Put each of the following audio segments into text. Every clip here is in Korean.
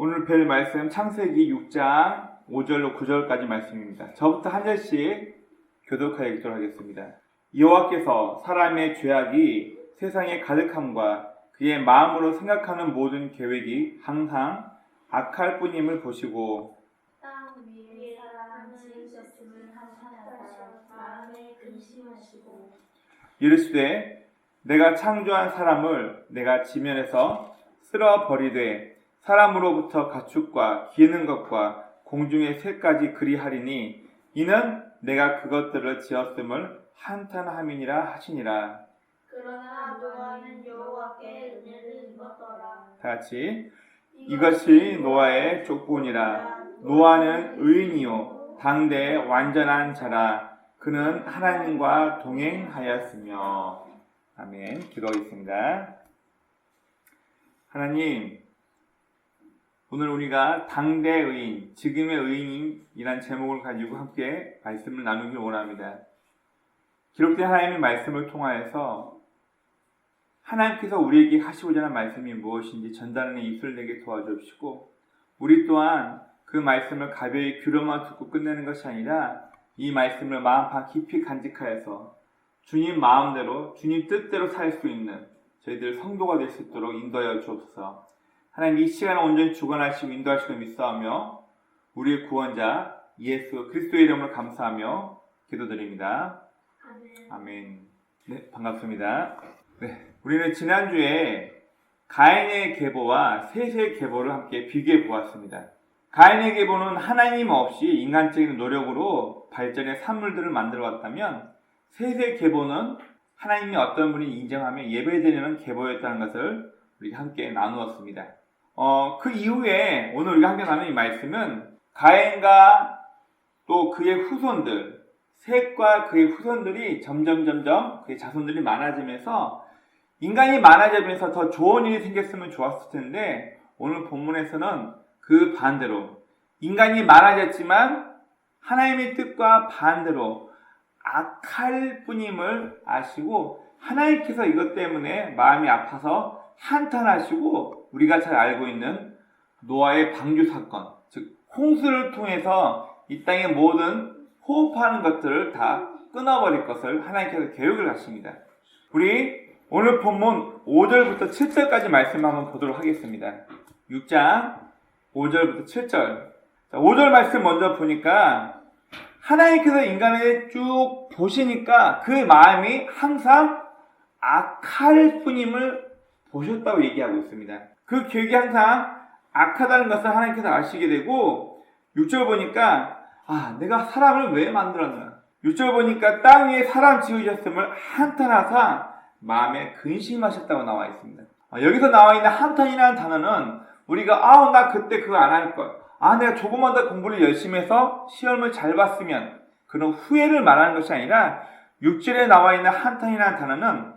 오늘 뵐 말씀 창세기 6장 5절로 9절까지 말씀입니다. 저부터 한 절씩 교독하여 읽도록 하겠습니다. 여호와께서 사람의 죄악이 세상에 가득함과 그의 마음으로 생각하는 모든 계획이 항상 악할 뿐임을 보시고 땅 위에 사람을 지으셨음을 한탄하사 마음에 근심하시고 이르시되 내가 창조한 사람을 내가 지면에서 쓸어 버리되 사람으로부터 가축과 기는 것과 공중의 새까지 그리하리니 이는 내가 그것들을 지었음을 한탄함이니라 하시니라. 그러나 노아는 여호와께 은혜를 입었더라. 다같이 이것이 노아의 족보니라. 노아는 의인이요 당대의 완전한 자라. 그는 하나님과 동행하였으며. 아멘. 기도하겠습니다. 하나님, 오늘 우리가 당대 의인, 지금의 의인이란 제목을 가지고 함께 말씀을 나누길 원합니다. 기록된 하나님의 말씀을 통하여서 하나님께서 우리에게 하시고자 하는 말씀이 무엇인지 전달하는 입술을 내게 도와주시고, 우리 또한 그 말씀을 가벼이 귀로만 듣고 끝내는 것이 아니라 이 말씀을 마음 깊이 간직하여서 주님 마음대로, 주님 뜻대로 살 수 있는 저희들 성도가 될 수 있도록 인도하여 주옵소서. 하나님, 이 시간을 온전히 주관하시고 인도하시고 믿사오며 우리의 구원자 예수 그리스도의 이름을 감사하며 기도드립니다. 아멘. 네, 반갑습니다. 네, 우리는 지난주에 가인의 계보와 셋의 계보를 함께 비교해 보았습니다. 가인의 계보는 하나님 없이 인간적인 노력으로 발전의 산물들을 만들어 왔다면, 셋의 계보는 하나님이 어떤 분이 인정하며 예배드리는 계보였다는 것을 우리가 함께 나누었습니다. 그 이후에 오늘 우리가 함께 나누는 이 말씀은 가인과 또 그의 후손들, 셋과 그의 후손들이 점점 그의 자손들이 많아지면서 인간이 많아지면서 더 좋은 일이 생겼으면 좋았을 텐데, 오늘 본문에서는 그 반대로 인간이 많아졌지만 하나님의 뜻과 반대로 악할 뿐임을 아시고 하나님께서 이것 때문에 마음이 아파서 한탄하시고, 우리가 잘 알고 있는 노아의 방주 사건, 즉 홍수를 통해서 이 땅의 모든 호흡하는 것들을 다 끊어버릴 것을 하나님께서 계획을 하십니다. 우리 오늘 본문 5절부터 7절까지 말씀 한번 보도록 하겠습니다. 6장 5절부터 7절. 5절 말씀 먼저 보니까 하나님께서 인간을 쭉 보시니까 그 마음이 항상 악할 뿐임을 보셨다고 얘기하고 있습니다. 그 계획이 항상 악하다는 것을 하나님께서 아시게 되고, 6절 보니까 내가 사람을 왜 만들었나. 6절 보니까 땅 위에 사람 지으셨음을 한탄하사 마음에 근심하셨다고 나와 있습니다. 여기서 나와 있는 한탄이라는 단어는 우리가 나 그때 그거 안 할 걸, 내가 조금만 더 공부를 열심히 해서 시험을 잘 봤으면, 그런 후회를 말하는 것이 아니라 6절에 나와 있는 한탄이라는 단어는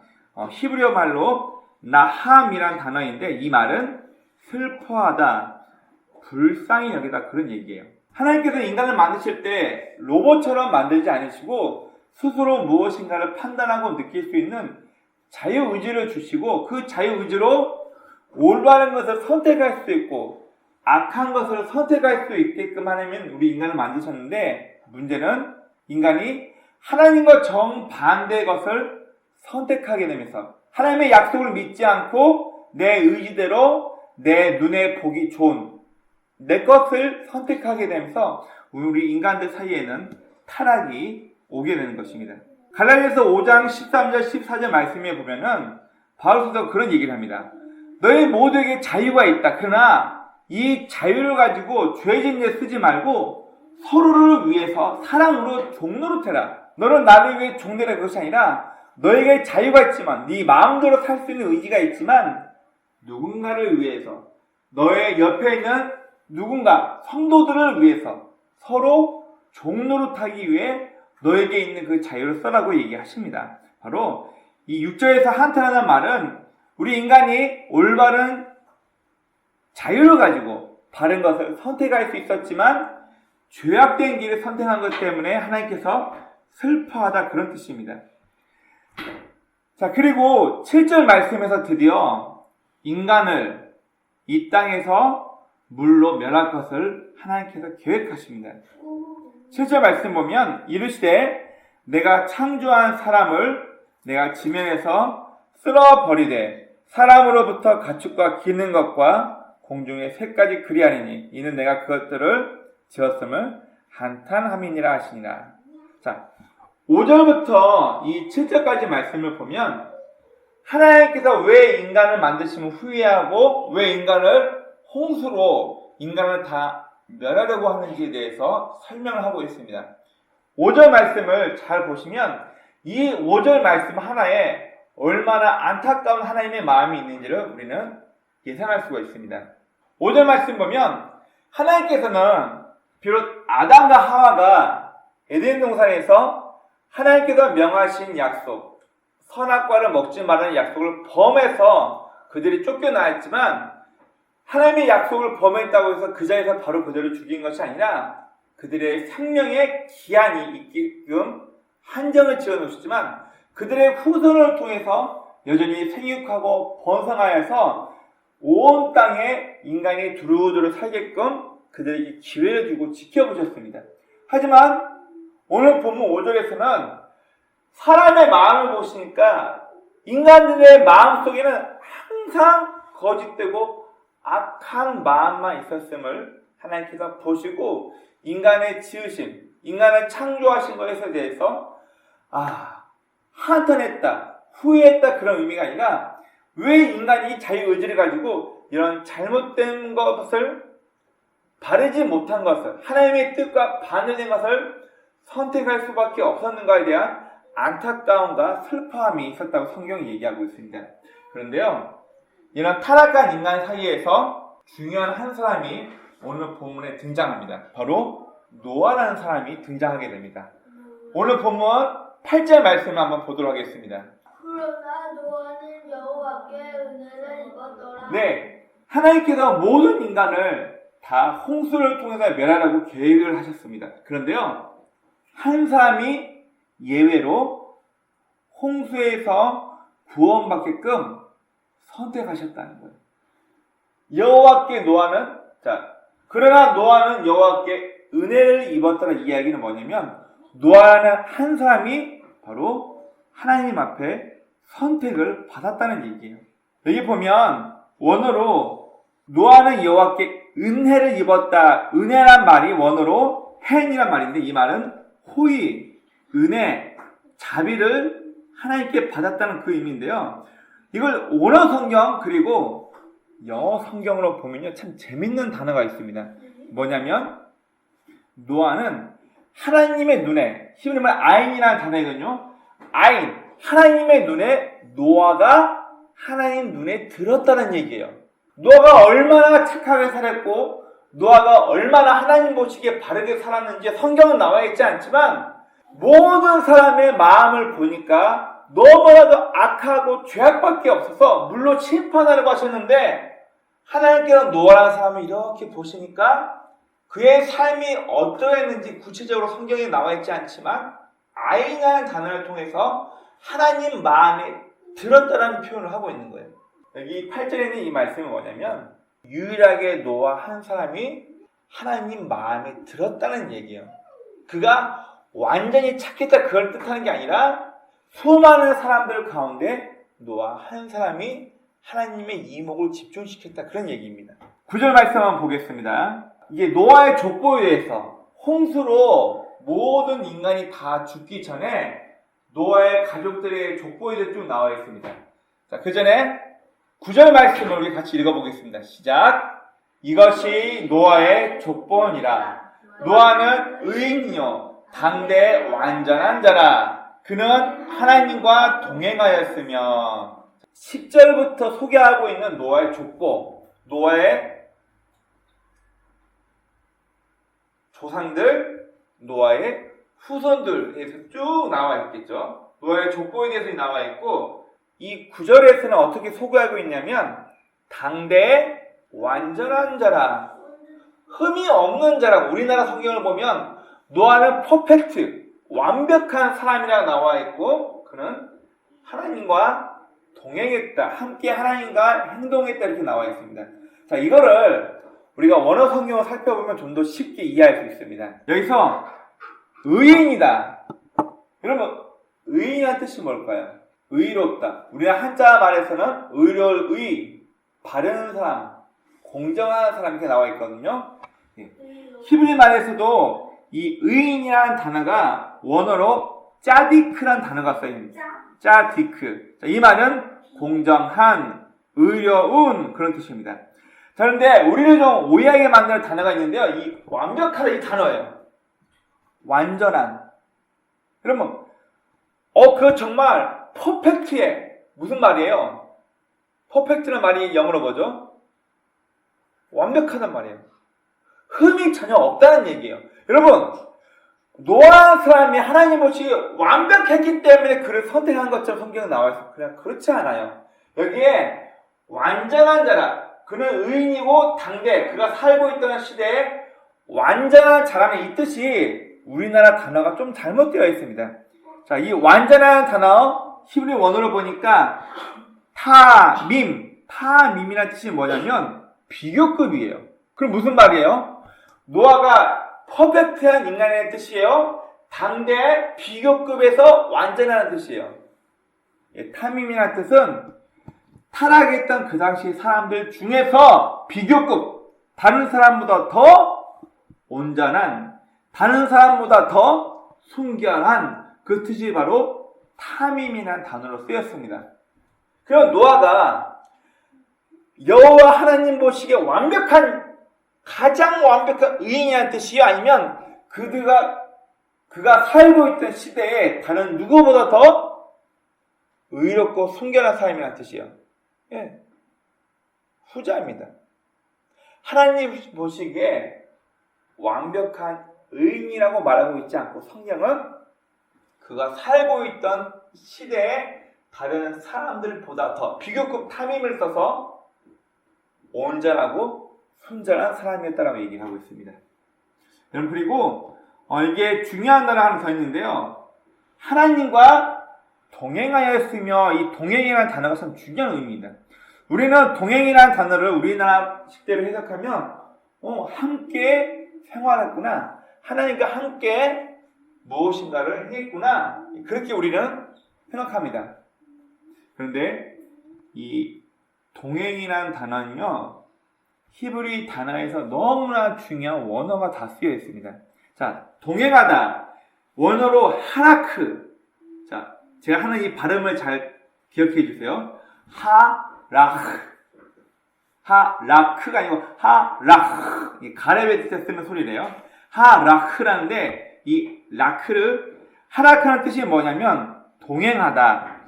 히브리어 말로 나함이라는 단어인데, 이 말은 슬퍼하다, 불쌍히 여기다, 그런 얘기예요. 하나님께서 인간을 만드실 때 로봇처럼 만들지 않으시고 스스로 무엇인가를 판단하고 느낄 수 있는 자유의지를 주시고, 그 자유의지로 올바른 것을 선택할 수도 있고 악한 것을 선택할 수 있게끔 하려면 우리 인간을 만드셨는데, 문제는 인간이 하나님과 정반대의 것을 선택하게 되면서 하나님의 약속을 믿지 않고 내 의지대로 내 눈에 보기 좋은 내 것을 선택하게 되면서 우리 인간들 사이에는 타락이 오게 되는 것입니다. 갈라디아서 5장 13절 14절 말씀에 보면은 바울서도 그런 얘기를 합니다. 너희 모두에게 자유가 있다. 그러나 이 자유를 가지고 죄진 데 쓰지 말고 서로를 위해서 사랑으로 종노릇해라. 너는 나를 위해 종되라. 그것이 아니라 너에게 자유가 있지만, 네 마음대로 살 수 있는 의지가 있지만, 누군가를 위해서, 너의 옆에 있는 누군가, 성도들을 위해서 서로 종노릇하기 위해 너에게 있는 그 자유를 써라고 얘기하십니다. 바로 이 6절에서 한탄하는 말은 우리 인간이 올바른 자유를 가지고 바른 것을 선택할 수 있었지만 죄악된 길을 선택한 것 때문에 하나님께서 슬퍼하다, 그런 뜻입니다. 자, 그리고 7절 말씀에서 드디어 인간을 이 땅에서 물로 멸할 것을 하나님께서 계획하십니다. 7절 말씀 보면 이르시되 내가 창조한 사람을 내가 지면에서 쓸어버리되 사람으로부터 가축과 기는 것과 공중의 새까지 그리하리니 이는 내가 그것들을 지었음을 한탄함이니라 하시니라. 자, 5절부터 이 7절까지 말씀을 보면 하나님께서 왜 인간을 만드시면 후회하고 왜 인간을 홍수로 인간을 다 멸하려고 하는지에 대해서 설명을 하고 있습니다. 5절 말씀을 잘 보시면 이 5절 말씀 하나에 얼마나 안타까운 하나님의 마음이 있는지를 우리는 예상할 수가 있습니다. 5절 말씀 보면 하나님께서는 비록 아담과 하와가 에덴 동산에서 하나님께서 명하신 약속, 선악과를 먹지 말라는 약속을 범해서 그들이 쫓겨나왔지만 하나님의 약속을 범했다고 해서 그 자리에서 바로 그들을 죽인 것이 아니라 그들의 생명의 기한이 있게끔 한정을 지어 놓으셨지만 그들의 후손을 통해서 여전히 생육하고 번성하여서 온 땅에 인간이 두루두루 살게끔 그들에게 기회를 주고 지켜보셨습니다. 하지만 오늘 본문 5절에서는 사람의 마음을 보시니까 인간들의 마음속에는 항상 거짓되고 악한 마음만 있었음을 하나님께서 보시고 인간의 지으심, 인간을 창조하신 것에 대해서 한탄했다, 후회했다 그런 의미가 아니라 왜 인간이 자유의지를 가지고 이런 잘못된 것을 바르지 못한 것을 하나님의 뜻과 반대된 것을 선택할 수밖에 없었는가에 대한 안타까움과 슬퍼함이 있었다고 성경이 얘기하고 있습니다. 그런데요, 이런 타락한 인간 사이에서 중요한 한 사람이 오늘 본문에 등장합니다. 바로 노아라는 사람이 등장하게 됩니다. 오늘 본문 8절 말씀을 한번 보도록 하겠습니다. 그러나 노아는 여호와께 은혜를 입었더라. 네, 하나님께서 모든 인간을 다 홍수를 통해서 멸하라고 계획을 하셨습니다. 그런데요, 한 사람이 예외로 홍수에서 구원받게끔 선택하셨다는 거예요. 여호와께 노아는 그러나 노아는 여호와께 은혜를 입었다는 이야기는 뭐냐면 노아라는 한 사람이 바로 하나님 앞에 선택을 받았다는 얘기예요. 여기 보면 원어로 노아는 여호와께 은혜를 입었다. 은혜란 말이 원어로 헨이란 말인데 이 말은 호의, 은혜, 자비를 하나님께 받았다는 그 의미인데요. 이걸 원어 성경 그리고 영어 성경으로 보면요, 참 재밌는 단어가 있습니다. 뭐냐면 노아는 하나님의 눈에, 히브리 말 아인이라는 단어이거든요. 아인, 하나님의 눈에 노아가 하나님 눈에 들었다는 얘기예요. 노아가 얼마나 착하게 살았고 노아가 얼마나 하나님 보시기에 바르게 살았는지 성경은 나와 있지 않지만 모든 사람의 마음을 보니까 너무나도 악하고 죄악밖에 없어서 물로 심판하려고 하셨는데 하나님께서 노아라는 사람을 이렇게 보시니까 그의 삶이 어떠했는지 구체적으로 성경에 나와 있지 않지만 아인이라는 단어를 통해서 하나님 마음에 들었다는 표현을 하고 있는 거예요. 여기 8절에 있는 이 말씀은 뭐냐면 유일하게 노아 한 사람이 하나님 마음에 들었다는 얘기예요. 그가 완전히 착했다 그걸 뜻하는 게 아니라 수많은 사람들 가운데 노아 한 사람이 하나님의 이목을 집중시켰다 그런 얘기입니다. 9절 말씀 한번 보겠습니다. 이게 노아의 족보에 대해서 홍수로 모든 인간이 다 죽기 전에 노아의 가족들의 족보에 대해 쭉 나와 있습니다. 자, 그 전에 9절 말씀을 우리 같이 읽어보겠습니다. 시작. 이것이 노아의 족보니라. 노아는 의인이요 당대 완전한 자라. 그는 하나님과 동행하였으며 10절부터 소개하고 있는 노아의 족보, 노아의 조상들, 노아의 후손들에서 쭉 나와 있겠죠. 노아의 족보에 대해서 나와 있고 이 9절에서는 어떻게 소개하고 있냐면 당대의 완전한 자라, 흠이 없는 자라고. 우리나라 성경을 보면 노아는 퍼펙트, 완벽한 사람이라고 나와 있고 그는 하나님과 동행했다, 함께 하나님과 행동했다 이렇게 나와 있습니다. 자, 이거를 우리가 원어 성경을 살펴보면 좀 더 쉽게 이해할 수 있습니다. 여기서 의인이다. 여러분, 의인이라는 뜻이 뭘까요? 의롭다. 우리가 한자 말에서는 의로울 의, 바른 사람, 공정한 사람 이렇게 나와 있거든요. 히브리 말에서도 이 의인이라는 단어가 원어로 짜디크라는 단어가 써있습니다. 짜디크. 이 말은 공정한, 의로운 그런 뜻입니다. 자, 그런데 우리를 좀 오해하게 만드는 단어가 있는데요. 이 완벽하다 이 단어예요. 완전한. 그러면 그거 정말 퍼펙트해. 무슨 말이에요? 퍼펙트는 말이 영어로 뭐죠? 완벽하단 말이에요. 흠이 전혀 없다는 얘기예요. 여러분, 노아라는 사람이 하나님 없이 완벽했기 때문에 그를 선택한 것처럼 성경에 나와 있어요. 그냥 그렇지 않아요. 여기에 완전한 자라, 그는 의인이고 당대 그가 살고 있던 시대에 완전한 자라는 이 뜻이 우리나라 단어가 좀 잘못되어 있습니다. 자, 이 완전한 단어 히브리 원어로 보니까 타밈이라는 뜻이 뭐냐면 비교급이에요. 그럼 무슨 말이에요? 노아가 퍼펙트한 인간의 뜻이에요. 당대 비교급에서 완전한 뜻이에요. 타밈이라는 뜻은 타락했던 그 당시 사람들 중에서 비교급, 다른 사람보다 더 온전한, 다른 사람보다 더 순결한 그 뜻이 바로 타밈이라는 단어로 쓰였습니다. 그럼 노아가 여호와 하나님 보시기에 가장 완벽한 의인이라는 뜻이요? 아니면 그가 살고 있던 시대에 다른 누구보다 더 의롭고 순결한 사람이라는 뜻이에요. 예. 후자입니다. 하나님 보시기에 완벽한 의인이라고 말하고 있지 않고 성경은 그가 살고 있던 시대에 다른 사람들보다 더 비교급 타밈을 써서 온전하고 순전한 사람이었다라고 얘기를 하고 있습니다. 여러분, 그리고 이게 중요한 단어 하나 더 있는데요. 하나님과 동행하였으며, 이 동행이라는 단어가 참 중요한 의미입니다. 우리는 동행이라는 단어를 우리나라 식대로 해석하면 함께 생활했구나, 하나님과 함께 무엇인가를 했구나, 그렇게 우리는 생각합니다. 그런데 이 동행이라는 단어는요, 히브리 단어에서 너무나 중요한 원어가 다 쓰여 있습니다. 자, 동행하다, 원어로 하라크. 자, 제가 하는 이 발음을 잘 기억해 주세요. 하라크가 아니고 하라크. 가레베 뜻에 쓰는 소리래요. 하라크라는데 이 하라크라는 뜻이 뭐냐면 동행하다,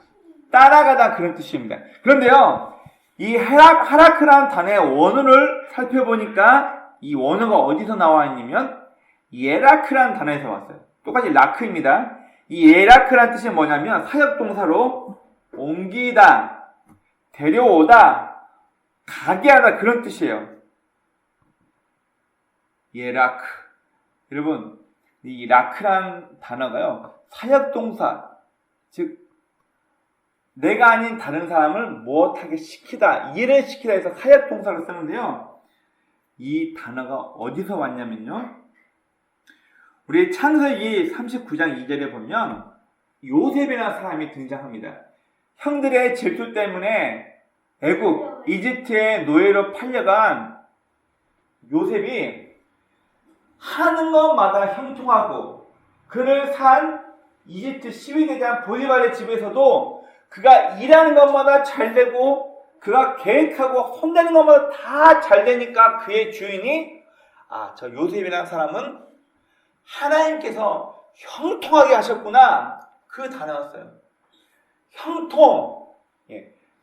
따라가다, 그런 뜻입니다. 그런데요, 이 하라크라는 단어의 원어를 살펴보니까 이 원어가 어디서 나와 있냐면 예라크라는 단어에서 왔어요. 똑같이 라크입니다. 이 예라크라는 뜻이 뭐냐면 사역동사로 옮기다, 데려오다, 가게 하다, 그런 뜻이에요. 예라크. 여러분, 이 라크라는 단어가요, 사역동사, 즉 내가 아닌 다른 사람을 무엇하게 시키다, 일을 시키다 해서 사역동사를 쓰는데요. 이 단어가 어디서 왔냐면요, 우리 창세기 39장 2절에 보면 요셉이라는 사람이 등장합니다. 형들의 질투 때문에 이집트의 노예로 팔려간 요셉이 하는 것마다 형통하고, 그를 산 이집트 시위대장 보디발의 집에서도 그가 일하는 것마다 잘 되고, 그가 계획하고 손대는 것마다 다 잘 되니까 그의 주인이 저 요셉이라는 사람은 하나님께서 형통하게 하셨구나, 그 단어였어요. 형통.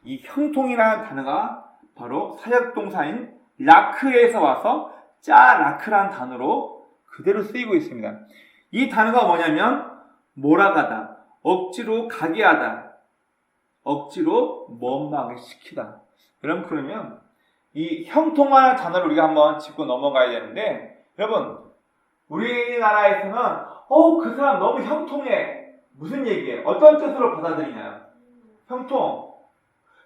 이 형통이라는 단어가 바로 사역동사인 라크에서 와서 짜라크라는 단어로 그대로 쓰이고 있습니다. 이 단어가 뭐냐면 몰아가다, 억지로 가게 하다, 억지로 원망하게 시키다. 그러면 이 형통한 단어를 우리가 한번 짚고 넘어가야 되는데, 여러분, 우리나라에서는 그 사람 너무 형통해. 무슨 얘기예요? 어떤 뜻으로 받아들이나요? 형통.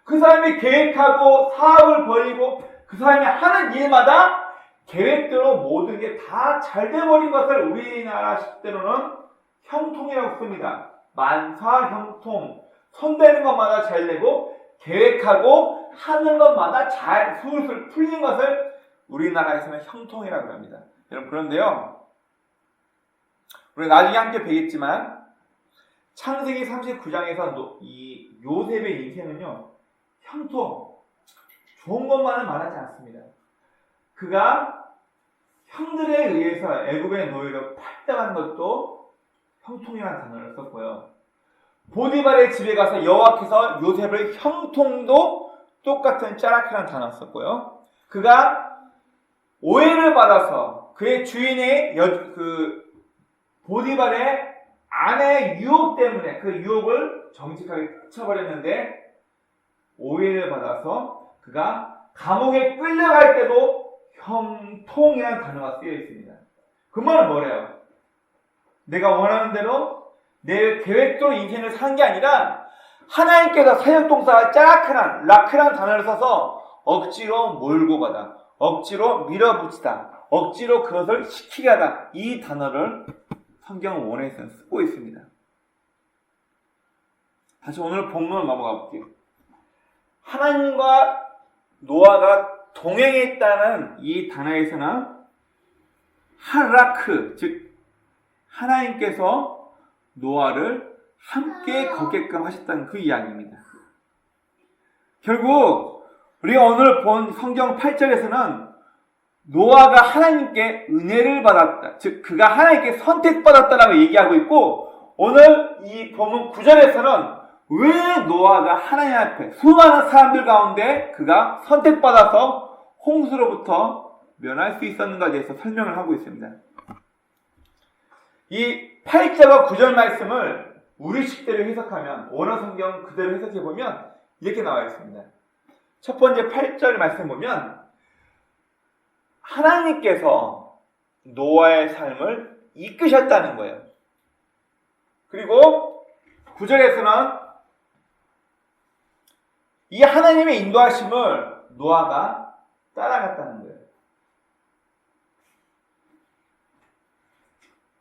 그 사람이 계획하고 사업을 벌이고 그 사람이 하는 일마다 계획대로 모든 게 다 잘 돼버린 것을 우리나라 식대로는 형통이라고 씁니다. 만사형통. 손대는 것마다 잘 되고 계획하고 하는 것마다 잘 술술 풀린 것을 우리나라에서는 형통이라고 합니다. 여러분 그런데요. 우리 나중에 함께 배겠지만 창세기 39장에서 이 요셉의 인생은요. 형통. 좋은 것만은 말하지 않습니다. 그가 형들에 의해서 애굽의 노예로 팔당한 것도 형통이라는 단어를 썼고요. 보디발의 집에 가서 여호와께서 요셉을 형통도 똑같은 짜라키라는 단어를 썼고요. 그가 오해를 받아서 그의 주인의 보디발의 아내의 유혹 때문에 그 유혹을 정직하게 쳐버렸는데 오해를 받아서 그가 감옥에 끌려갈 때도 형통이라는 단어가 쓰여 있습니다. 그 말은 뭐래요? 내가 원하는 대로 내 계획대로 인생을 사는 게 아니라 하나님께서 사역동사 짜라크란, 라크란 단어를 써서 억지로 몰고 가다, 억지로 밀어붙이다, 억지로 그것을 시키게 하다. 이 단어를 성경 원어에서는 쓰고 있습니다. 다시 오늘 본문으로 넘어가 볼게요. 하나님과 노아가 동행했다는 이 단어에서는 하라크, 즉 하나님께서 노아를 함께 걷게끔 하셨다는 그 이야기입니다. 결국 우리가 오늘 본 성경 8절에서는 노아가 하나님께 은혜를 받았다, 즉 그가 하나님께 선택받았다라고 얘기하고 있고, 오늘 이 본문 9절에서는 왜 노아가 하나님 앞에 수많은 사람들 가운데 그가 선택받아서 홍수로부터 면할 수 있었는가에 대해서 설명을 하고 있습니다. 이 8절과 9절 말씀을 우리식대로 해석하면, 원어 성경 그대로 해석해보면 이렇게 나와 있습니다. 첫 번째 8절 말씀 보면 하나님께서 노아의 삶을 이끄셨다는 거예요. 그리고 9절에서는 이 하나님의 인도하심을 노아가 따라갔다는 거예요.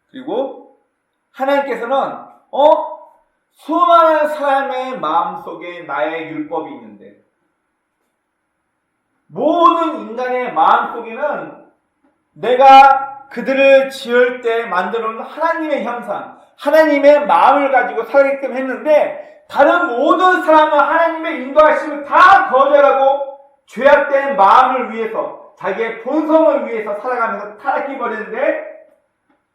그리고 하나님께서는 수많은 사람의 마음속에 나의 율법이 있는데, 모든 인간의 마음속에는 내가 그들을 지을 때 만들어 놓은 하나님의 형상, 하나님의 마음을 가지고 살아가게끔 했는데, 다른 모든 사람은 하나님의 인도하심을 다 거절하고 죄악된 마음을 위해서, 자기의 본성을 위해서 살아가면서 타락해버리는데,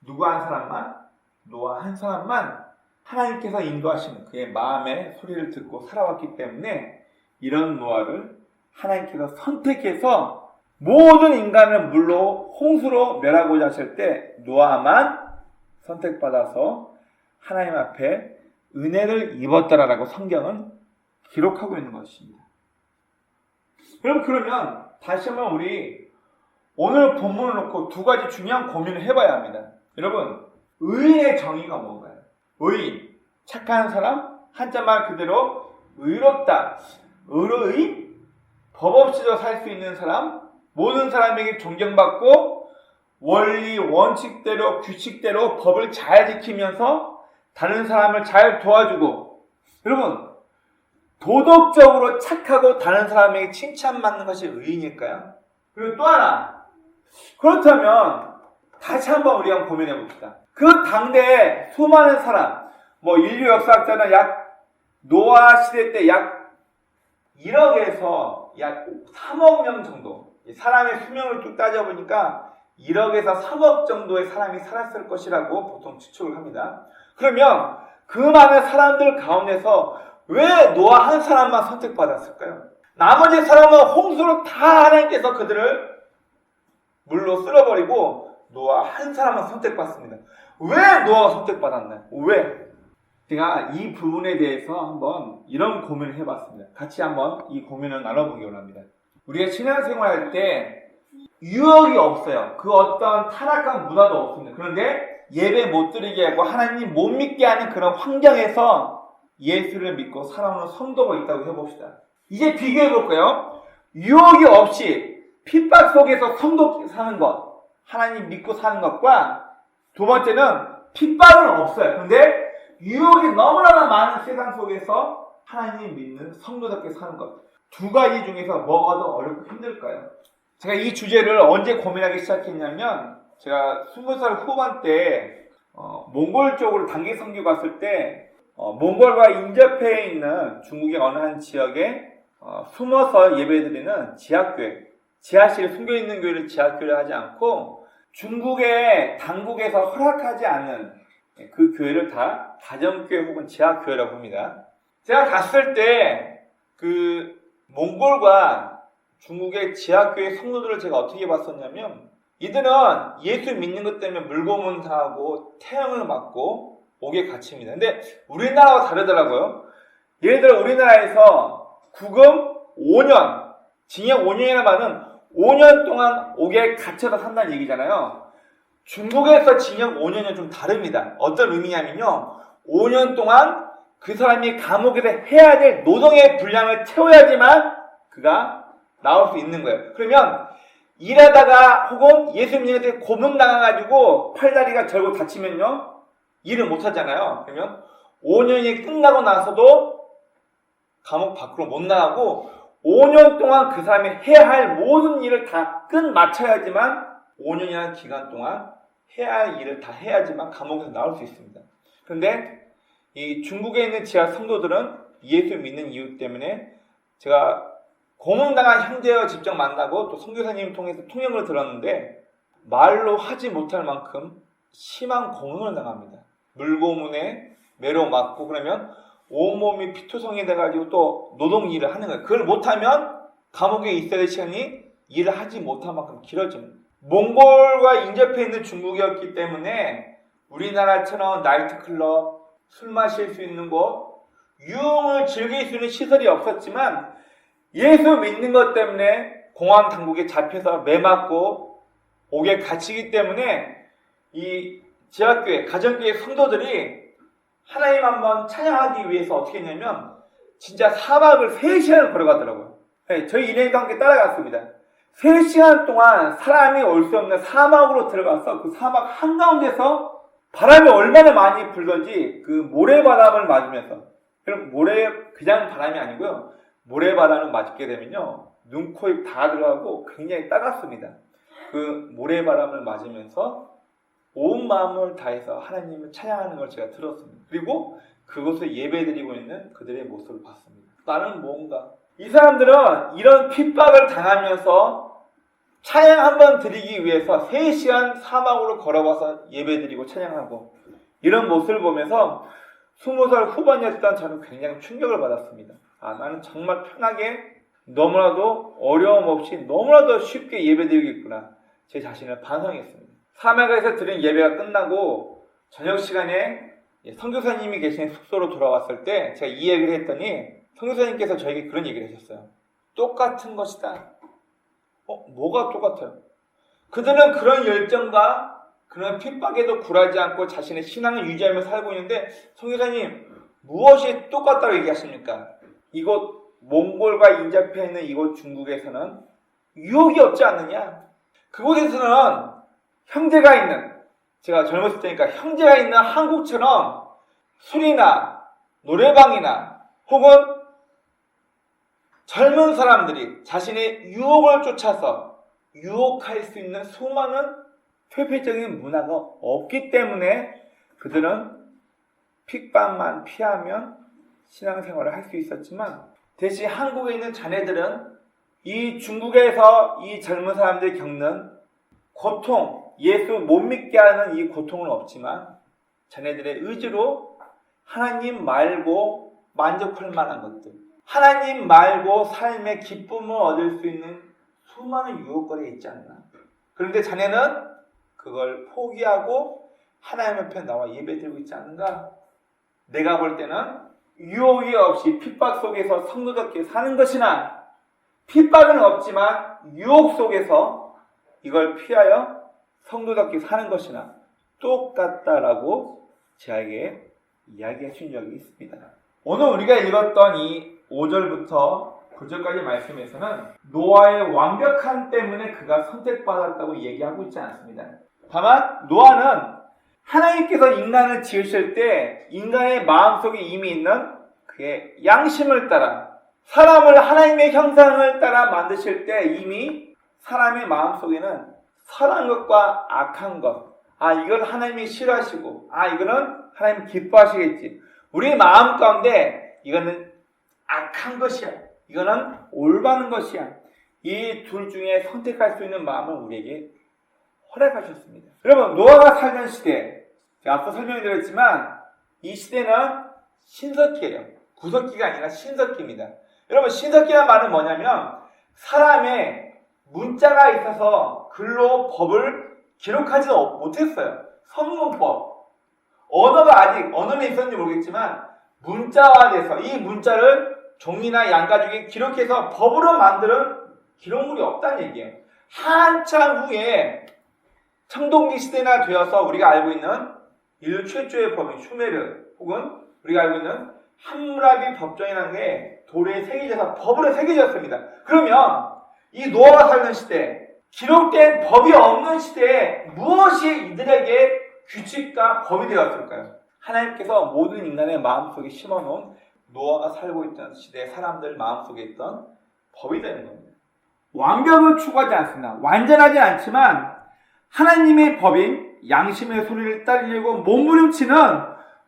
누구 한 사람만, 노아 한 사람만 하나님께서 인도하시는 그의 마음의 소리를 듣고 살아왔기 때문에 이런 노아를 하나님께서 선택해서 모든 인간을 물로 홍수로 멸하고자 하실 때 노아만 선택받아서 하나님 앞에 은혜를 입었다라고 성경은 기록하고 있는 것입니다. 여러분, 그러면 다시 한번 우리 오늘 본문을 놓고 두 가지 중요한 고민을 해봐야 합니다. 여러분, 의인의 정의가 뭔가요? 의인, 착한 사람, 한자말 그대로 의롭다, 의로의, 법 없이도 살 수 있는 사람, 모든 사람에게 존경받고 원리, 원칙대로, 규칙대로 법을 잘 지키면서 다른 사람을 잘 도와주고, 여러분, 도덕적으로 착하고 다른 사람에게 칭찬받는 것이 의인일까요? 그리고 또 하나, 그렇다면 다시 한번 우리가 고민해 봅시다. 그 당대에 수많은 사람, 인류 역사학자는 노아 시대 때 약 1억에서 약 3억 명 정도, 사람의 수명을 쭉 따져보니까 1억에서 3억 정도의 사람이 살았을 것이라고 보통 추측을 합니다. 그러면 그 많은 사람들 가운데서 왜 노아 한 사람만 선택받았을까요? 나머지 사람은 홍수로 다 하나님께서 그들을 물로 쓸어버리고 노아 한 사람만 선택받습니다. 왜 노아가 선택받았나요? 왜? 제가 이 부분에 대해서 한번 이런 고민을 해봤습니다. 같이 한번 이 고민을 나눠보기 원합니다. 우리가 신앙생활할 때 유혹이 없어요. 그 어떤 타락한 문화도 없습니다. 그런데 예배 못 드리게 하고 하나님 못 믿게 하는 그런 환경에서 예수를 믿고 살아오는 성도가 있다고 해봅시다. 이제 비교해 볼까요? 유혹이 없이 핍박 속에서 성도 사는 것, 하나님 믿고 사는 것과 두 번째는 핍박은 없어요. 근데 유혹이 너무나 많은 세상 속에서 하나님 믿는 성도답게 사는 것. 두 가지 중에서 뭐가 더 어렵고 힘들까요? 제가 이 주제를 언제 고민하기 시작했냐면 제가 20살 후반 때 몽골 쪽으로 단기 선교 갔을 때 몽골과 인접해 있는 중국의 어느 한 지역에 숨어서 예배드리는 지하교회, 지하실에 숨겨있는 교회를 지하교회를 하지 않고 중국의 당국에서 허락하지 않는 그 교회를 다 가정교회 혹은 지하교회라고 합니다. 제가 갔을 때 그 몽골과 중국의 지하교회 성도들을 제가 어떻게 봤었냐면 이들은 예수 믿는 것 때문에 물고문 당하고 태형을 맞고 옥에 갇힙니다. 근데 우리나라와 다르더라고요. 예를 들어 우리나라에서 구금 5년, 징역 5년이나 받은 5년 동안 옥에 갇혀서 산다는 얘기잖아요. 중국에서 징역 5년은 좀 다릅니다. 어떤 의미냐면요. 5년 동안 그 사람이 감옥에서 해야 될 노동의 분량을 채워야지만 그가 나올 수 있는 거예요. 그러면 일하다가 혹은 예수 믿는 데 고문당해가지고 팔다리가 절고 다치면요. 일을 못 하잖아요. 그러면 5년이 끝나고 나서도 감옥 밖으로 못 나가고 5년 동안 그 사람이 해야 할 모든 일을 다 끝마쳐야지만 5년이라는 기간 동안 해야 할 일을 다 해야지만 감옥에서 나올 수 있습니다. 그런데 이 중국에 있는 지하 성도들은 예수 믿는 이유 때문에 제가 고문당한 형제와 직접 만나고 또 선교사님 통해서 통역을 들었는데 말로 하지 못할 만큼 심한 고문을 당합니다. 물고문에 매로 맞고 그러면 온몸이 피투성이 돼가지고 또 노동 일을 하는 거예요. 그걸 못하면 감옥에 있어야 될 시간이 일을 하지 못할 만큼 길어집니다. 몽골과 인접해 있는 중국이었기 때문에 우리나라처럼 나이트클럽, 술 마실 수 있는 곳, 유흥을 즐길 수 있는 시설이 없었지만 예수 믿는 것 때문에 공안 당국에 잡혀서 매맞고 옥에 갇히기 때문에 이 지하교회, 가정교회 성도들이 하나님 한번 찬양하기 위해서 어떻게 했냐면 진짜 사막을 3시간을 걸어가더라고요. 네, 저희 일행도 함께 따라갔습니다. 3시간 동안 사람이 올 수 없는 사막으로 들어가서 그 사막 한가운데서 바람이 얼마나 많이 불던지 그 모래바람을 맞으면서, 그럼 그냥 바람이 아니고요. 모래바람을 맞게 되면요. 눈, 코, 입 다 들어가고 굉장히 따갑습니다. 그 모래바람을 맞으면서 온 마음을 다해서 하나님을 찬양하는 걸 제가 들었습니다. 그리고 그곳에 예배드리고 있는 그들의 모습을 봤습니다. 나는 뭔가 이 사람들은 이런 핍박을 당하면서 찬양 한번 드리기 위해서 3시간 사막으로 걸어가서 예배드리고 찬양하고 이런 모습을 보면서 20살 후반이었던 저는 굉장히 충격을 받았습니다. 나는 정말 편하게 너무나도 어려움 없이 너무나도 쉽게 예배드리겠구나. 제 자신을 반성했습니다. 사막에서 드린 예배가 끝나고 저녁 시간에 선교사님이 계신 숙소로 돌아왔을 때 제가 이 얘기를 했더니 선교사님께서 저에게 그런 얘기를 하셨어요. 똑같은 것이다. 뭐가 똑같아요? 그들은 그런 열정과 그런 핍박에도 굴하지 않고 자신의 신앙을 유지하며 살고 있는데 선교사님 무엇이 똑같다고 얘기하십니까? 이곳 몽골과 인접해 있는 이곳 중국에서는 유혹이 없지 않느냐? 그곳에서는 형제가 있는, 제가 젊었을 때니까 형제가 있는 한국처럼 술이나 노래방이나 혹은 젊은 사람들이 자신의 유혹을 쫓아서 유혹할 수 있는 수많은 퇴폐적인 문화가 없기 때문에 그들은 핍박만 피하면 신앙생활을 할 수 있었지만 대신 한국에 있는 자네들은 이 중국에서 이 젊은 사람들이 겪는 고통, 예수 못 믿게 하는 이 고통은 없지만 자네들의 의지로 하나님 말고 만족할 만한 것들, 하나님 말고 삶의 기쁨을 얻을 수 있는 수많은 유혹거리가 있지 않나. 그런데 자네는 그걸 포기하고 하나님 앞에 나와 예배드리고 있지 않은가. 내가 볼 때는 유혹이 없이 핍박 속에서 성도답게 사는 것이나 핍박은 없지만 유혹 속에서 이걸 피하여 성도답게 사는 것이나 똑같다라고 저에게 이야기해 준 적이 있습니다. 오늘 우리가 읽었던 이 5절부터 9절까지 말씀에서는 노아의 완벽함 때문에 그가 선택받았다고 얘기하고 있지 않습니다. 다만 노아는 하나님께서 인간을 지으실 때 인간의 마음속에 이미 있는 그의 양심을 따라 사람을 하나님의 형상을 따라 만드실 때 이미 사람의 마음속에는 선한 것과 악한 것, 이건 하나님이 싫어하시고 이거는 하나님 기뻐하시겠지. 우리 마음 가운데 이거는 악한 것이야, 이거는 올바른 것이야, 이 둘 중에 선택할 수 있는 마음을 우리에게 허락하셨습니다. 여러분, 노아가 살던 시대, 제가 앞서 설명드렸지만 이 시대는 신석기예요. 구석기가 아니라 신석기입니다. 여러분, 신석기란 말은 뭐냐면 사람의 문자가 있어서 글로 법을 기록하지 못했어요. 성문법, 언어는 있었는지 모르겠지만 문자화돼서 이 문자를 종이나 양가죽에 기록해서 법으로 만드는 기록물이 없다는 얘기예요. 한참 후에 청동기 시대나 되어서 우리가 알고 있는 인류 최초의 법인 슈메르, 혹은 우리가 알고 있는 함무라비 법정이라는 게 돌에 새겨져서 법으로 새겨졌습니다. 그러면 이 노아가 살던 시대, 기록된 법이 없는 시대에 무엇이 이들에게 규칙과 법이 되었을까요? 하나님께서 모든 인간의 마음속에 심어놓은 노아가 살고 있던 시대의 사람들 마음속에 있던 법이 되는 겁니다. 완벽을 추구하지 않습니다. 완전하지 않지만 하나님의 법인 양심의 소리를 따르려고 몸부림치는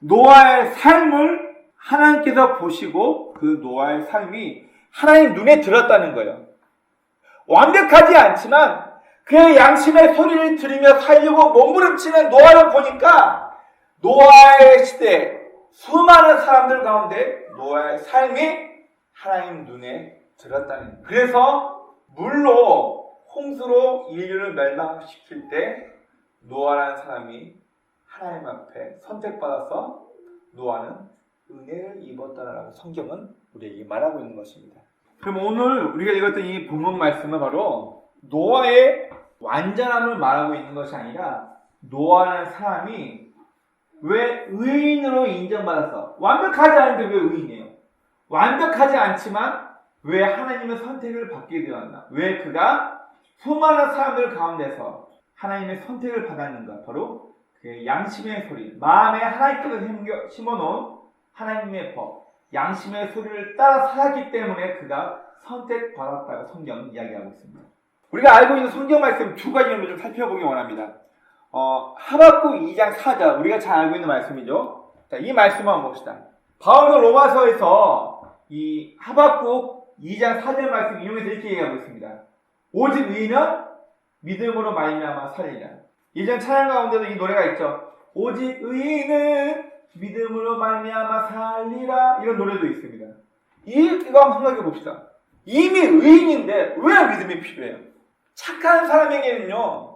노아의 삶을 하나님께서 보시고 그 노아의 삶이 하나님 눈에 들었다는 거예요. 완벽하지 않지만 그의 양심의 소리를 들으며 살려고 몸부림치는 노아를 보니까 노아의 시대 수많은 사람들 가운데 노아의 삶이 하나님 눈에 들었다는 거예요. 그래서 물로 홍수로 인류를 멸망시킬 때 노아라는 사람이 하나님 앞에 선택받아서 노아는 은혜를 입었다라고 성경은 우리에게 말하고 있는 것입니다. 그럼 오늘 우리가 읽었던 이 본문 말씀은 바로 노아의 완전함을 말하고 있는 것이 아니라 노아라는 사람이 왜 의인으로 인정받아서, 완벽하지 않은데 왜 의인이에요? 완벽하지 않지만 왜 하나님의 선택을 받게 되었나? 왜 그가 수많은 사람들 가운데서 하나님의 선택을 받았는가? 바로 그의 양심의 소리, 마음에 하나님께서 심어놓은 하나님의 법, 양심의 소리를 따라 살았기 때문에 그가 선택받았다고 성경은 이야기하고 있습니다. 우리가 알고 있는 성경 말씀 두 가지를 좀 살펴보기 원합니다. 하박국 2장 4절, 우리가 잘 알고 있는 말씀이죠. 자, 이 말씀 한번 봅시다. 바울은 로마서에서 이 하박국 2장 4절 말씀 이용해서 이렇게 얘기하고 있습니다. 오직 의인은 믿음으로 말미암아 살리라. 예전 찬양 가운데도 이 노래가 있죠. 오직 의인은 믿음으로 말미암아 살리라, 이런 노래도 있습니다. 이거 한번 생각해 봅시다. 이미 의인인데 왜 믿음이 필요해요? 착한 사람에게는요,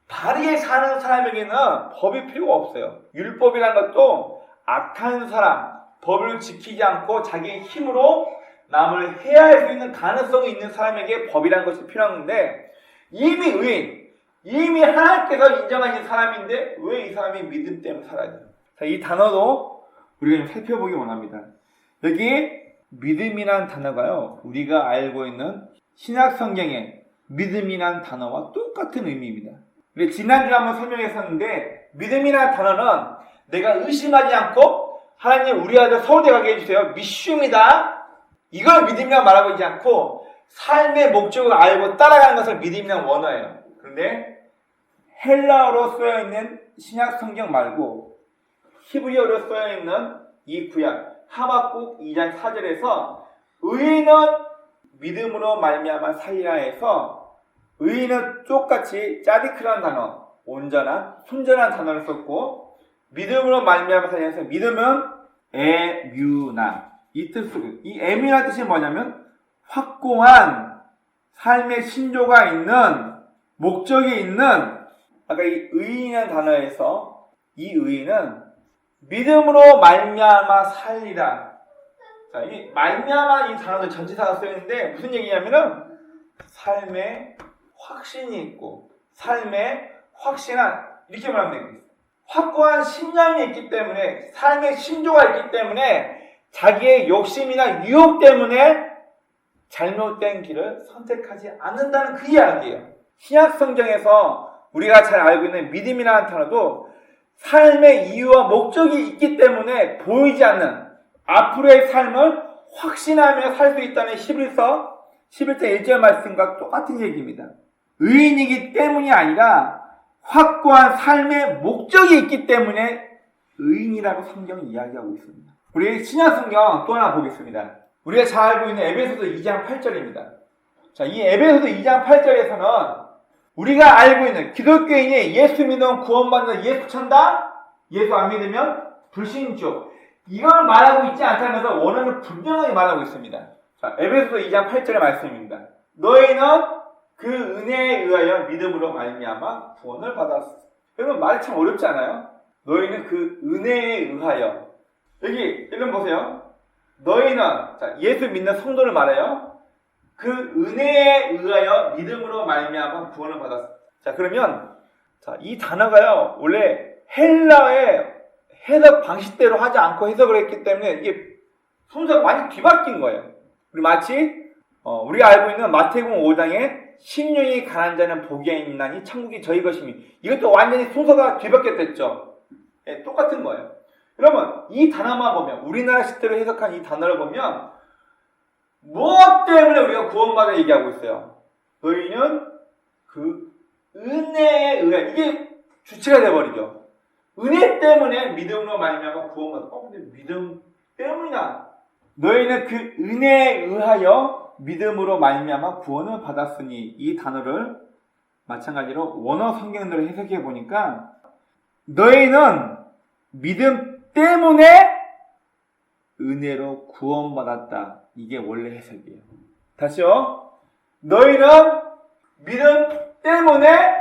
바르게 사는 사람에게는 법이 필요가 없어요. 율법이란 것도 악한 사람, 법을 지키지 않고 자기의 힘으로 남을 해할 수 있는 가능성이 있는 사람에게 법이란 것이 필요한데, 이미 의인, 이미 하나님께서 인정하신 사람인데 왜 이 사람이 믿음 때문에 살아야 돼요? 자, 이 단어도 우리가 좀 살펴보기 원합니다. 여기 믿음이란 단어가요, 우리가 알고 있는 신약 성경의 믿음이란 단어와 똑같은 의미입니다. 우리 지난주에 한번 설명했었는데, 믿음이란 단어는 내가 의심하지 않고 하나님 우리 아들 서울대 가게 해주세요, 믿습니다, 이걸 믿음이라 말하고 있지 않고 삶의 목적을 알고 따라가는 것을 믿음이라는 원어예요. 그런데 헬라어로 쓰여있는 신약 성경 말고 히브리어로 쓰여있는 이 구약 하박국 2장 4절에서 의인은 믿음으로 말미암아 살리라 해서 의인은 똑같이 짜디크라는 단어, 온전한, 순전한 단어를 썼고, 믿음으로 말미암아 살리라 해서 믿음은 에뮤나, 이 뜻으로, 이 에뮤나 뜻이 뭐냐면 확고한 삶의 신조가 있는, 목적이 있는, 아까 이 의인이라는 단어에서 이 의인은 믿음으로 말미암아 살리라. 자, 이 말미암아 이 단어도 전치사가 쓰여있는데 무슨 얘기냐면은 삶에 확신이 있고 삶에 확신한, 이렇게 말하면 되겠습니다. 확고한 신념이 있기 때문에, 삶의 신조가 있기 때문에 자기의 욕심이나 유혹 때문에 잘못된 길을 선택하지 않는다는 그 이야기예요. 신약 성경에서 우리가 잘 알고 있는 믿음이라는 단어도 삶의 이유와 목적이 있기 때문에 보이지 않는 앞으로의 삶을 확신하며 살 수 있다는 히브리서 11장 1절 말씀과 똑같은 얘기입니다. 의인이기 때문이 아니라 확고한 삶의 목적이 있기 때문에 의인이라고 성경이 이야기하고 있습니다. 우리 신약 성경 또 하나 보겠습니다. 우리가 잘 알고 있는 에베소서 2장 8절입니다. 자, 이 에베소서 2장 8절에서는 우리가 알고 있는 기독교인이 예수 믿으면 구원받는다, 예수 천다, 예수 안 믿으면 불신족, 이걸 말하고 있지 않다면서 원어는 분명하게 말하고 있습니다. 자, 에베소서 2장 8절의 말씀입니다. 너희는 그 은혜에 의하여 믿음으로 말미암아 구원을 받았어. 여러분 말이 참 어렵지 않아요? 너희는 그 은혜에 의하여. 여기 이름 보세요. 너희는, 자, 예수 믿는 성도를 말해요. 그 은혜에 의하여 믿음으로 말미암아 구원을 받았어. 자, 그러면 자, 이 단어가요 원래 헬라의 해석 방식대로 하지 않고 해석을 했기 때문에 이게 순서가 많이 뒤바뀐 거예요. 우리 마치 우리가 알고 있는 마태복음 5장에 심령이 가난한 자는 복이 있나니 천국이 저희 것이니, 이것도 완전히 순서가 뒤바뀌었댔죠. 예, 똑같은 거예요. 여러분 이 단어만 보면, 우리나라 식대로 해석한 이 단어를 보면 무엇 때문에 우리가 구원받아 얘기하고 있어요? 너희는 그 은혜에 의해, 이게 주체가 돼버리죠. 은혜 때문에 믿음으로 말미암아 구원받아. 근데 믿음 때문이나? 너희는 그 은혜에 의하여 믿음으로 말미암아 구원을 받았으니, 이 단어를 마찬가지로 원어 성경대로 해석해 보니까 너희는 믿음 때문에 은혜로 구원받았다. 이게 원래 해석이에요. 다시요. 너희는 믿음 때문에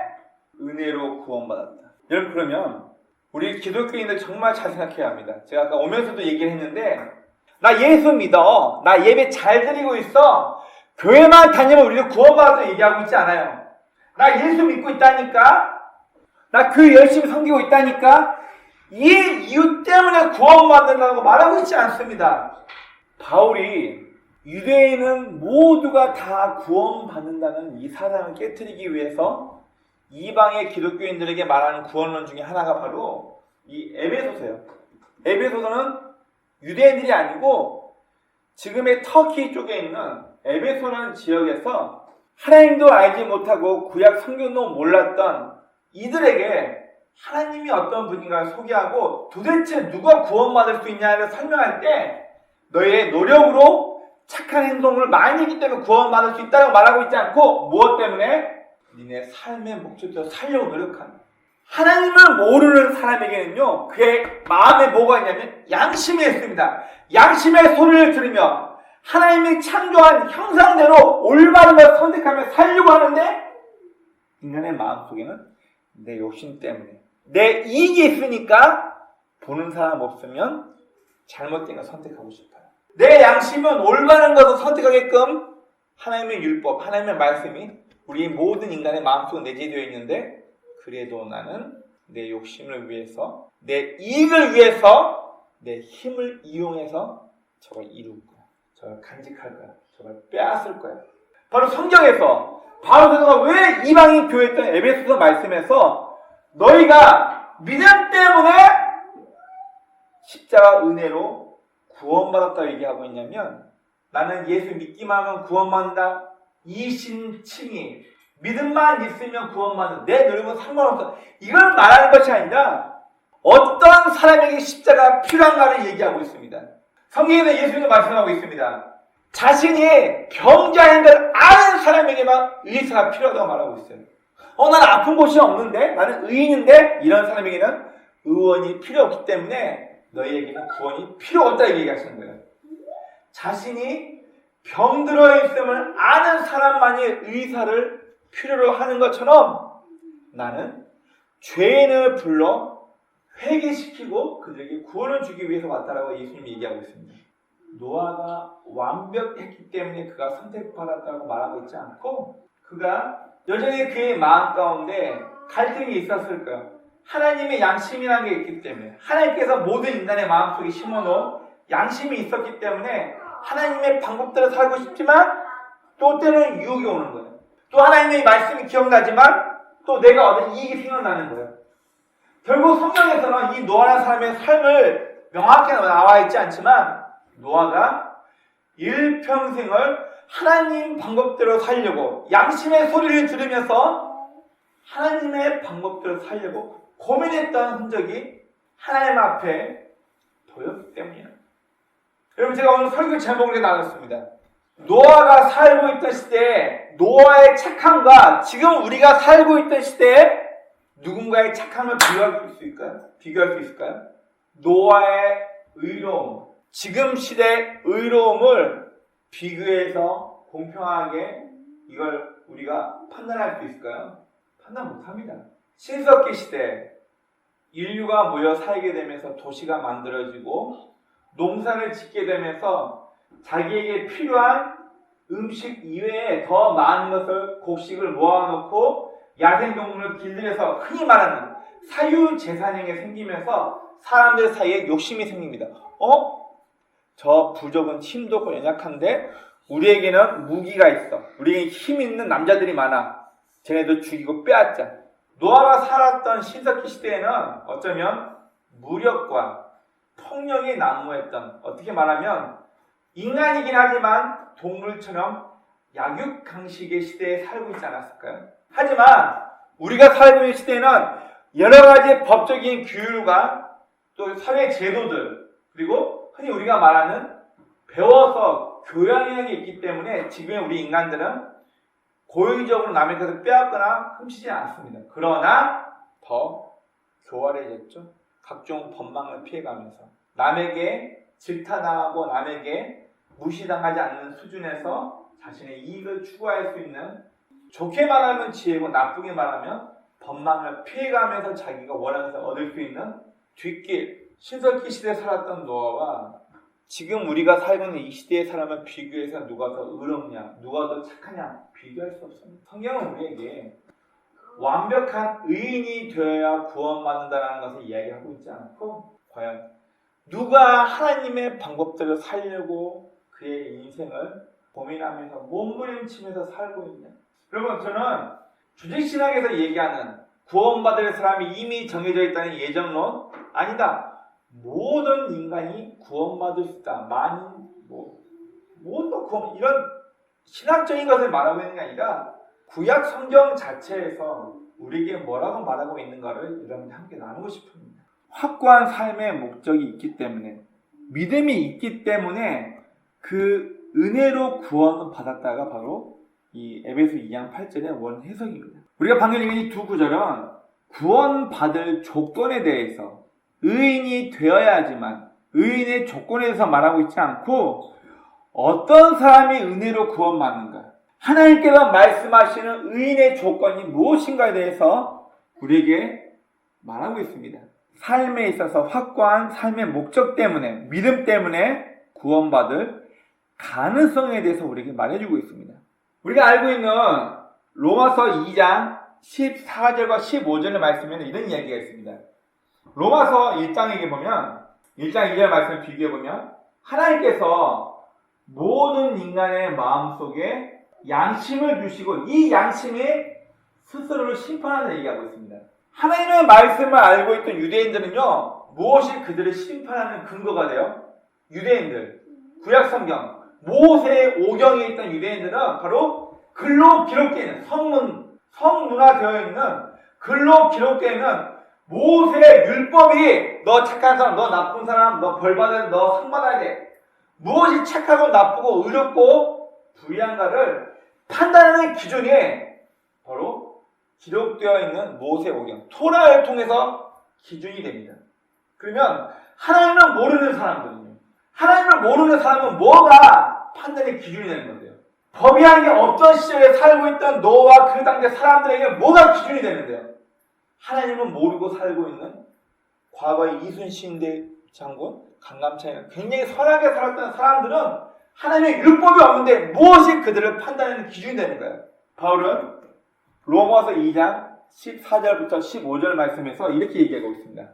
은혜로 구원받았다. 여러분 그러면 우리 기독교인들 정말 잘 생각해야 합니다. 제가 아까 오면서도 얘기를 했는데, 나 예수 믿어, 나 예배 잘 드리고 있어, 교회만 다니면 우리는 구원받았다고 얘기하고 있지 않아요. 나 예수 믿고 있다니까, 나 교회 열심히 섬기고 있다니까, 이 이유 때문에 구원받는다고 말하고 있지 않습니다. 바울이 유대인은 모두가 다 구원받는다는 이 사상을 깨트리기 위해서 이방의 기독교인들에게 말하는 구원론 중에 하나가 바로 이 에베소서예요. 에베소서는 유대인들이 아니고 지금의 터키 쪽에 있는 에베소라는 지역에서 하나님도 알지 못하고 구약 성경도 몰랐던 이들에게 하나님이 어떤 분인가를 소개하고 도대체 누가 구원받을 수 있냐를 설명할 때, 너의 노력으로 착한 행동을 많이 했기 때문에 구원받을 수 있다고 말하고 있지 않고, 무엇 때문에? 니네 삶의 목적대로 살려고 노력하는. 하나님을 모르는 사람에게는요, 그의 마음에 뭐가 있냐면 양심이 있습니다. 양심의 소리를 들으며 하나님이 창조한 형상대로 올바른 것을 선택하며 살려고 하는데, 인간의 마음속에는 내 욕심 때문에, 내 이익이 있으니까 보는 사람 없으면 잘못된 걸 선택하고 싶어요. 내 양심은 올바른 것을 선택하게끔 하나님의 율법, 하나님의 말씀이 우리 모든 인간의 마음속에 내재되어 있는데, 그래도 나는 내 욕심을 위해서, 내 이익을 위해서 내 힘을 이용해서 저걸 이룰 거야, 저걸 간직할 거야, 저걸 빼앗을 거야. 바로 성경에서 바울 사도가 왜 이방인 교회였던 에베소서 말씀에서 너희가 믿음 때문에 십자가 은혜로 구원받았다고 얘기하고 있냐면, 나는 예수 믿기만 하면 구원받는다, 이신칭의 믿음만 있으면 구원받는, 내 노력은 상관없다, 이걸 말하는 것이 아니라 어떤 사람에게 십자가 필요한가를 얘기하고 있습니다. 성경에서 예수님도 말씀하고 있습니다. 자신이 병자인 걸 아는 사람에게만 의사가 필요하다고 말하고 있어요. 나는 아픈 곳이 없는데, 나는 의인인데, 이런 사람에게는 의원이 필요 없기 때문에 너희에게는 구원이 필요 없다, 얘기하시는 거예요. 자신이 병들어 있음을 아는 사람만이 의사를 필요로 하는 것처럼, 나는 죄인을 불러 회개시키고 그들에게 구원을 주기 위해서 왔다라고 예수님이 얘기하고 있습니다. 노아가 완벽했기 때문에 그가 선택받았다고 말하고 있지 않고, 그가 여전히 그의 마음 가운데 갈등이 있었을 거예요. 하나님의 양심이라는 게 있기 때문에, 하나님께서 모든 인간의 마음속에 심어놓은 양심이 있었기 때문에 하나님의 방법대로 살고 싶지만 또 때로는 유혹이 오는 거예요. 또 하나님의 말씀이 기억나지만 또 내가 얻은 이익이 생각나는 거예요. 결국 성경에서는 이 노아라는 사람의 삶을 명확히 나와 있지 않지만 노아가 일평생을 하나님 방법대로 살려고 양심의 소리를 들으면서 하나님의 방법대로 살려고 고민했던 흔적이 하나님 앞에 보였기 때문이에요. 여러분, 제가 오늘 설교 제목을 이렇게 나눴습니다. 노아가 살고 있던 시대에 노아의 착함과 지금 우리가 살고 있던 시대에 누군가의 착함을 비교할 수 있을까요? 노아의 의로움, 지금 시대의 의로움을 비교해서 공평하게 이걸 우리가 판단할 수 있을까요? 판단 못합니다. 신석기 시대 인류가 모여 살게 되면서 도시가 만들어지고 농사를 짓게 되면서 자기에게 필요한 음식 이외에 더 많은 것을 곡식을 모아놓고 야생동물을 길들여서 흔히 말하는 사유재산형이 생기면서 사람들 사이에 욕심이 생깁니다. 저 부족은 힘도 없고 연약한데 우리에게는 무기가 있어. 우리에게 힘 있는 남자들이 많아. 쟤네도 죽이고 빼앗자. 노아가 살았던 신석기 시대에는 어쩌면 무력과 폭력이 난무했던, 어떻게 말하면 인간이긴 하지만 동물처럼 약육강식의 시대에 살고 있지 않았을까요? 하지만 우리가 살고 있는 시대에는 여러 가지 법적인 규율과 또 사회 제도들, 그리고 흔히 우리가 말하는 배워서 교양이 있기 때문에 지금의 우리 인간들은 고의적으로 남의 것을 빼앗거나 훔치지 않습니다. 그러나 더 교활해졌죠. 각종 법망을 피해가면서 남에게 질타당하고 남에게 무시당하지 않는 수준에서 자신의 이익을 추구할 수 있는, 좋게 말하면 지혜고 나쁘게 말하면 법망을 피해가면서 자기가 원하는 것을 얻을 수 있는 뒷길. 신석기 시대에 살았던 노아와 지금 우리가 살고 있는 이 시대의 사람을 비교해서 누가 더 의롭냐, 누가 더 착하냐 비교할 수 없습니다. 성경은 우리에게 완벽한 의인이 되어야 구원받는다는 것을 이야기하고 있지 않고 과연 누가 하나님의 방법대로 살려고 그의 인생을 고민하면서 몸부림치면서 살고 있냐. 여러분, 저는 주직신학에서 얘기하는 구원받을 사람이 이미 정해져 있다는 예정론 아니다. 모든 인간이 구원받을 수 있다. 모든 구원, 이런 신학적인 것을 말하고 있는 게 아니라 구약 성경 자체에서 우리에게 뭐라고 말하고 있는가를 여러분들 함께 나누고 싶습니다. 확고한 삶의 목적이 있기 때문에, 믿음이 있기 때문에 그 은혜로 구원을 받았다가 바로 이 에베소 2장 8절의 원 해석입니다. 우리가 방금 읽은 이 두 구절은 구원받을 조건에 대해서 의인이 되어야지만 의인의 조건에 대해서 말하고 있지 않고 어떤 사람이 은혜로 구원받는가, 하나님께서 말씀하시는 의인의 조건이 무엇인가에 대해서 우리에게 말하고 있습니다. 삶에 있어서 확고한 삶의 목적 때문에, 믿음 때문에 구원받을 가능성에 대해서 우리에게 말해주고 있습니다. 우리가 알고 있는 로마서 2장 14절과 15절의 말씀에는 이런 이야기가 있습니다. 로마서 1장에 보면 1장 2절 말씀을 비교해보면 하나님께서 모든 인간의 마음속에 양심을 주시고 이 양심이 스스로를 심판하는 얘기하고 있습니다. 하나님의 말씀을 알고 있던 유대인들은요, 무엇이 그들을 심판하는 근거가 돼요? 유대인들, 구약성경, 모세의 오경에 있던 유대인들은 바로 글로 기록되어 있는 성문화되어 있는 글로 기록되어 있는 모세의 율법이 너 착한 사람, 너 나쁜 사람, 너 벌받아야 돼, 너 상받아야 돼. 무엇이 착하고 나쁘고 의롭고 불의한가를 판단하는 기준이 바로 기록되어 있는 모세 오경, 토라를 통해서 기준이 됩니다. 그러면 하나님을 모르는 사람들은요, 하나님을 모르는 사람은 뭐가 판단의 기준이 되는 건데요? 법이라는 게 없던 시절에 살고 있던 노아와 그 당대 사람들에게 뭐가 기준이 되는데요? 하나님을 모르고 살고 있는 과거의 이순신 장군, 강감찬이나 굉장히 선하게 살았던 사람들은 하나님의 율법이 없는데 무엇이 그들을 판단하는 기준이 되는 거예요? 바울은 로마서 2장 14절부터 15절 말씀에서 이렇게 얘기하고 있습니다.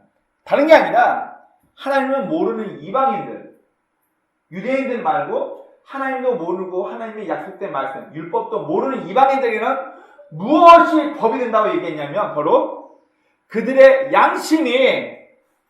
다른 게 아니라 하나님을 모르는 이방인들, 유대인들 말고 하나님도 모르고 하나님의 약속된 말씀, 율법도 모르는 이방인들에게는 무엇이 법이 된다고 얘기했냐면 바로 그들의 양심이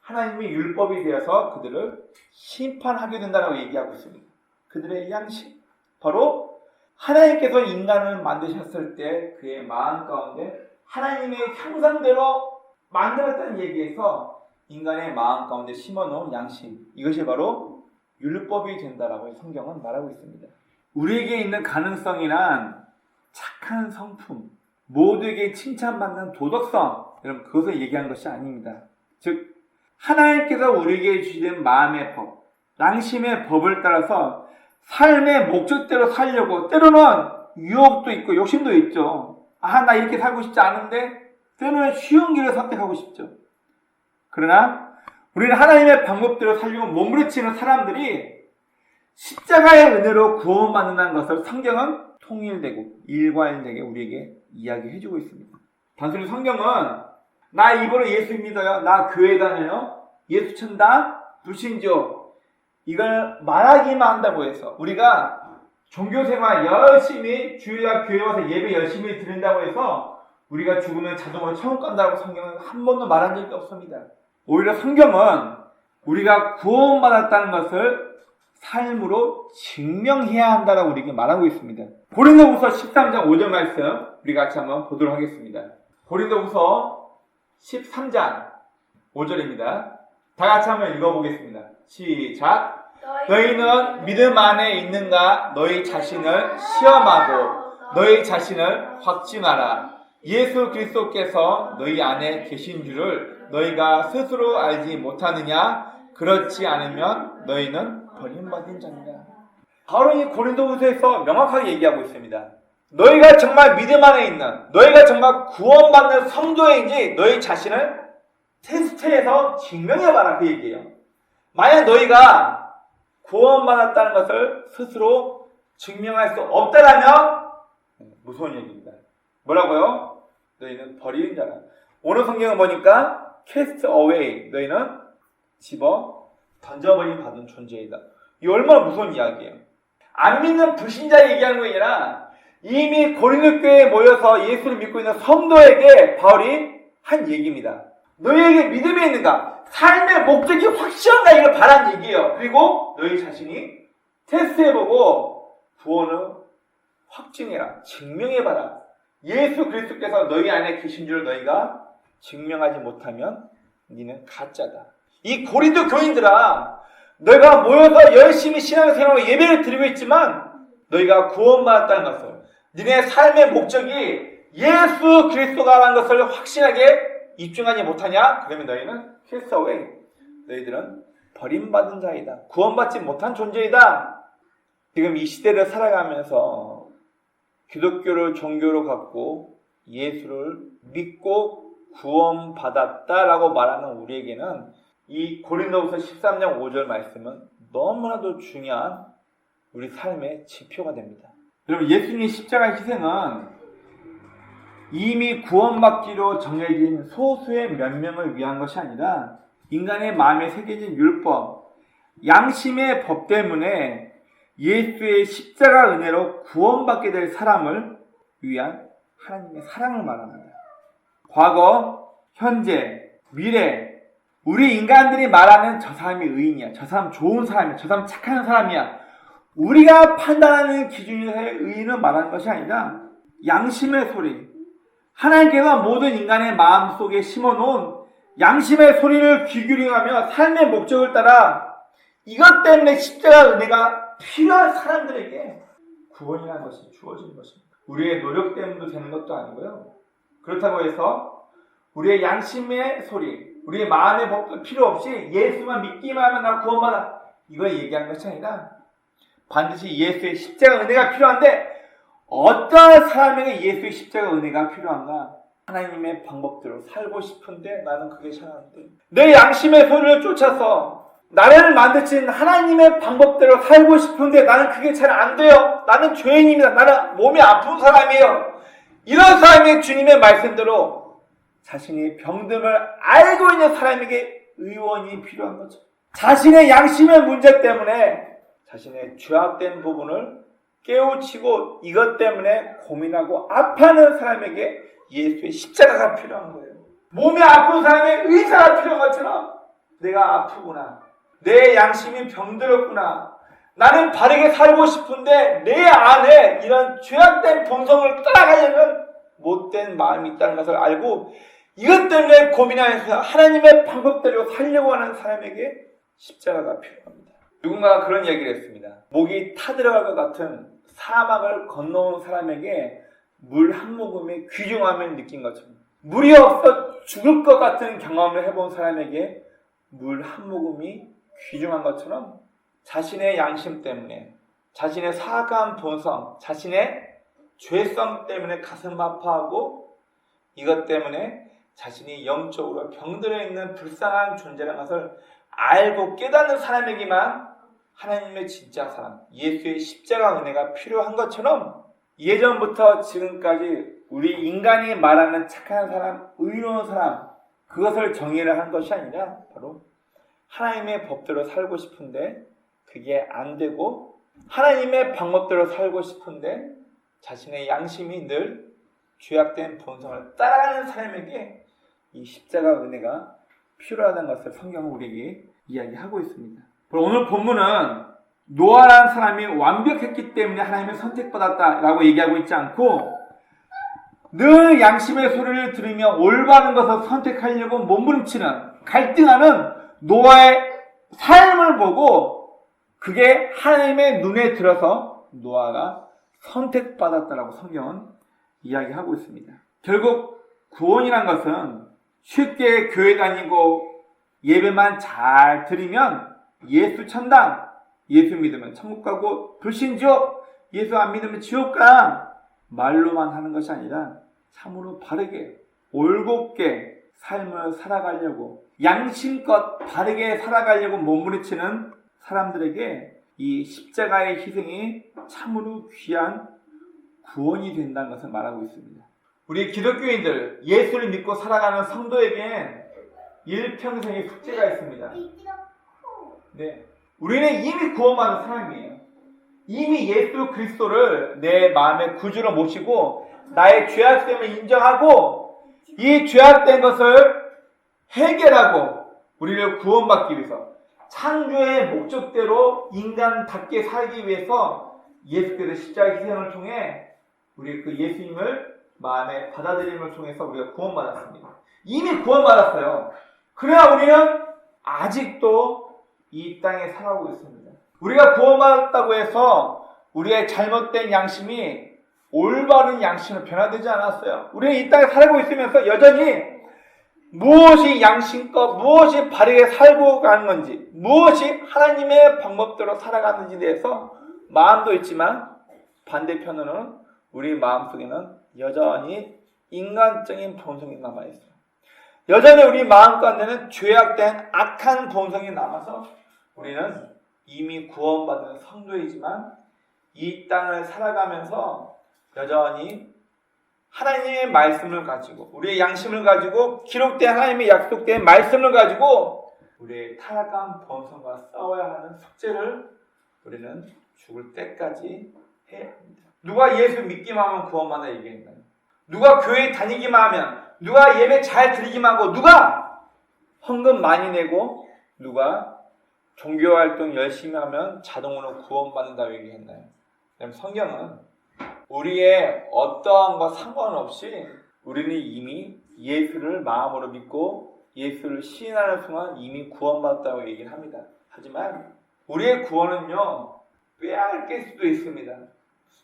하나님의 율법이 되어서 그들을 심판하게 된다고 얘기하고 있습니다. 그들의 양심, 바로 하나님께서 인간을 만드셨을 때 그의 마음 가운데 하나님의 형상대로 만들었다는 얘기에서 인간의 마음 가운데 심어놓은 양심, 이것이 바로 율법이 된다라고 성경은 말하고 있습니다. 우리에게 있는 가능성이란 착한 성품, 모두에게 칭찬받는 도덕성, 여러분 그것을 얘기한 것이 아닙니다. 즉 하나님께서 우리에게 주신 마음의 법, 양심의 법을 따라서 삶의 목적대로 살려고 때로는 유혹도 있고 욕심도 있죠. 나 이렇게 살고 싶지 않은데 때로는 쉬운 길을 선택하고 싶죠. 그러나 우리는 하나님의 방법대로 살려고 몸부림치는 사람들이 십자가의 은혜로 구원받는다는 것을 성경은 통일되고 일관되게 우리에게 이야기해주고 있습니다. 단순히 성경은 나 입으로 예수 믿어요, 나 교회 다녀요, 예수 천다, 불신조, 이걸 말하기만 한다고 해서 우리가 종교생활 열심히 주일날 교회 와서 예배 열심히 드린다고 해서 우리가 죽으면 자동으로 천국 간다고 성경은 한 번도 말한 적이 없습니다. 오히려 성경은 우리가 구원받았다는 것을 삶으로 증명해야 한다라고 우리에게 말하고 있습니다. 고린도후서 13장 5절 말씀 우리 같이 한번 보도록 하겠습니다. 고린도후서 13장 5절입니다. 다 같이 한번 읽어보겠습니다. 시작. 너희는 믿음 안에 있는가 너희 자신을 시험하고 너희 자신을 확증하라. 예수 그리스도께서 너희 안에 계신 줄을 너희가 스스로 알지 못하느냐? 그렇지 않으면 너희는 버림받은 자니라. 바로 이 고린도후서에서 명확하게 얘기하고 있습니다. 너희가 정말 믿음 안에 있는, 너희가 정말 구원받는 성도인지 너희 자신을 테스트해서 증명해봐라, 그 얘기예요. 만약 너희가 구원받았다는 것을 스스로 증명할 수 없다라면 무서운 얘기입니다. 뭐라고요? 너희는 버리는 자라. 오늘 성경을 보니까 cast away, 너희는 집어 던져버림 받은 존재이다. 이 얼마나 무서운 이야기예요. 안 믿는 불신자 얘기하는 게 아니라 이미 고린도 교회에 모여서 예수를 믿고 있는 성도에게 바울이 한 얘기입니다. 너희에게 믿음이 있는가? 삶의 목적이 확실한가? 이걸 바란 얘기예요. 그리고 너희 자신이 테스트해보고 구원을 확증해라. 증명해봐라. 예수 그리스도께서 너희 안에 계신 줄 너희가 증명하지 못하면 너희는 가짜다. 이 고린도 교인들아, 너희가 모여서 열심히 신앙생활하고 예배를 드리고 있지만 너희가 구원받았다는 것을, 너희의 삶의 목적이 예수 그리스도가라는 것을 확실하게 입증하지 못하냐? 그러면 너희는 cast away. 너희들은 버림받은 자이다. 구원받지 못한 존재이다. 지금 이 시대를 살아가면서 기독교를 종교로 갖고 예수를 믿고 구원받았다라고 말하는 우리에게는 이 고린도후서 13장 5절 말씀은 너무나도 중요한 우리 삶의 지표가 됩니다. 여러분, 예수님의 십자가 희생은 이미 구원받기로 정해진 소수의 몇 명을 위한 것이 아니라 인간의 마음에 새겨진 율법, 양심의 법 때문에 예수의 십자가 은혜로 구원받게 될 사람을 위한 하나님의 사랑을 말합니다. 과거, 현재, 미래, 우리 인간들이 말하는 저 사람이 의인이야, 저 사람 좋은 사람이야, 저 사람 착한 사람이야, 우리가 판단하는 기준에서의 의인을 말하는 것이 아니라 양심의 소리, 하나님께서 모든 인간의 마음속에 심어놓은 양심의 소리를 귀 기울여가며 삶의 목적을 따라 이것 때문에 십자가 은혜가 필요한 사람들에게 구원이라는 것이 주어지는 것입니다. 우리의 노력 때문에 되는 것도 아니고요. 그렇다고 해서 우리의 양심의 소리, 우리의 마음의 법도 필요 없이 예수만 믿기만 하면 나 구원받아, 이걸 얘기하는 것이 아니라 반드시 예수의 십자가 은혜가 필요한데 어떤 사람에게 예수의 십자가 은혜가 필요한가? 하나님의 방법대로 살고 싶은데 나는 그게 잘 안 돼. 내 양심의 소리를 쫓아서 나를 만드신 하나님의 방법대로 살고 싶은데 나는 그게 잘 안 돼요. 나는 죄인입니다. 나는 몸이 아픈 사람이에요. 이런 사람이 주님의 말씀대로 자신의 병듦을 알고 있는 사람에게 의원이 필요한 거죠. 자신의 양심의 문제 때문에 자신의 죄악된 부분을 깨우치고 이것 때문에 고민하고 아파하는 사람에게 예수의 십자가가 필요한 거예요. 몸이 아픈 사람의 의사가 필요한 것처럼 내가 아프구나. 내 양심이 병들었구나. 나는 바르게 살고 싶은데 내 안에 이런 죄악된 본성을 따라가려면 못된 마음이 있다는 것을 알고 이것 때문에 고민하면서 하나님의 방법대로 살려고 하는 사람에게 십자가가 필요합니다. 누군가가 그런 얘기를 했습니다. 목이 타들어갈 것 같은 사막을 건너온 사람에게 물 한 모금의 귀중함을 느낀 것처럼 물이 없어 죽을 것 같은 경험을 해본 사람에게 물 한 모금이 귀중한 것처럼 자신의 양심 때문에 자신의 사악한 본성, 자신의 죄성 때문에 가슴 아파하고 이것 때문에 자신이 영적으로 병들어 있는 불쌍한 존재라는 것을 알고 깨닫는 사람에게만 하나님의 진짜 사랑, 예수의 십자가 은혜가 필요한 것처럼 예전부터 지금까지 우리 인간이 말하는 착한 사람, 의로운 사람 그것을 정의를 한 것이 아니라 바로 하나님의 법대로 살고 싶은데 그게 안 되고 하나님의 방법대로 살고 싶은데 자신의 양심이 늘 죄악된 본성을 따라가는 사람에게 이 십자가 은혜가 필요하다는 것을 성경은 우리에게 이야기하고 있습니다. 오늘 본문은 노아라는 사람이 완벽했기 때문에 하나님의 선택받았다라고 얘기하고 있지 않고 늘 양심의 소리를 들으며 올바른 것을 선택하려고 몸부림치는 갈등하는 노아의 삶을 보고 그게 하나님의 눈에 들어서 노아가 선택받았다라고 성경은 이야기하고 있습니다. 결국 구원이란 것은 쉽게 교회 다니고 예배만 잘 드리면 예수 천당, 예수 믿으면 천국 가고 불신지옥, 예수 안 믿으면 지옥 가 말로만 하는 것이 아니라 참으로 바르게 올곧게 삶을 살아가려고 양심껏 바르게 살아가려고 몸부림치는 사람들에게 이 십자가의 희생이 참으로 귀한 구원이 된다는 것을 말하고 있습니다. 우리 기독교인들 예수를 믿고 살아가는 성도에겐 일평생의 숙제가 있습니다. 네, 우리는 이미 구원받은 사람이에요. 이미 예수 그리스도를 내 마음의 구주로 모시고 나의 죄악됨을 인정하고 이 죄악된 것을 해결하고 우리를 구원받기 위해서 창조의 목적대로 인간답게 살기 위해서 예수께서 십자가 희생을 통해 우리 그 예수님을 마음에 받아들임을 통해서 우리가 구원받았습니다. 이미 구원받았어요. 그러나 우리는 아직도 이 땅에 살아오고 있습니다. 우리가 구원받았다고 해서 우리의 잘못된 양심이 올바른 양심으로 변화되지 않았어요. 우리는 이 땅에 살고 있으면서 여전히 무엇이 양심껏 무엇이 바르게 살고 가는 건지 무엇이 하나님의 방법대로 살아가는지에 대해서 마음도 있지만 반대편으로는 우리 마음속에는 여전히 인간적인 본성이 남아있어요. 여전히 우리 마음 가운데는 죄악된 악한 본성이 남아서 우리는 이미 구원받은 성도이지만 이 땅을 살아가면서 여전히 하나님의 말씀을 가지고 우리의 양심을 가지고 기록된 하나님의 약속된 말씀을 가지고 우리의 타락한 본성과 싸워야 하는 숙제를 우리는 죽을 때까지 해야 합니다. 누가 예수 믿기만 하면 구원받아 얘기했나요? 누가 교회 다니기만 하면 누가 예배 잘 드리기만 하고 누가 헌금 많이 내고 누가 종교활동 열심히 하면 자동으로 구원받는다고 얘기했나요? 성경은 우리의 어떠함과 상관없이 우리는 이미 예수를 마음으로 믿고 예수를 시인하는 순간 이미 구원받았다고 얘기를 합니다. 하지만 우리의 구원은요 빼앗길 수도 있습니다.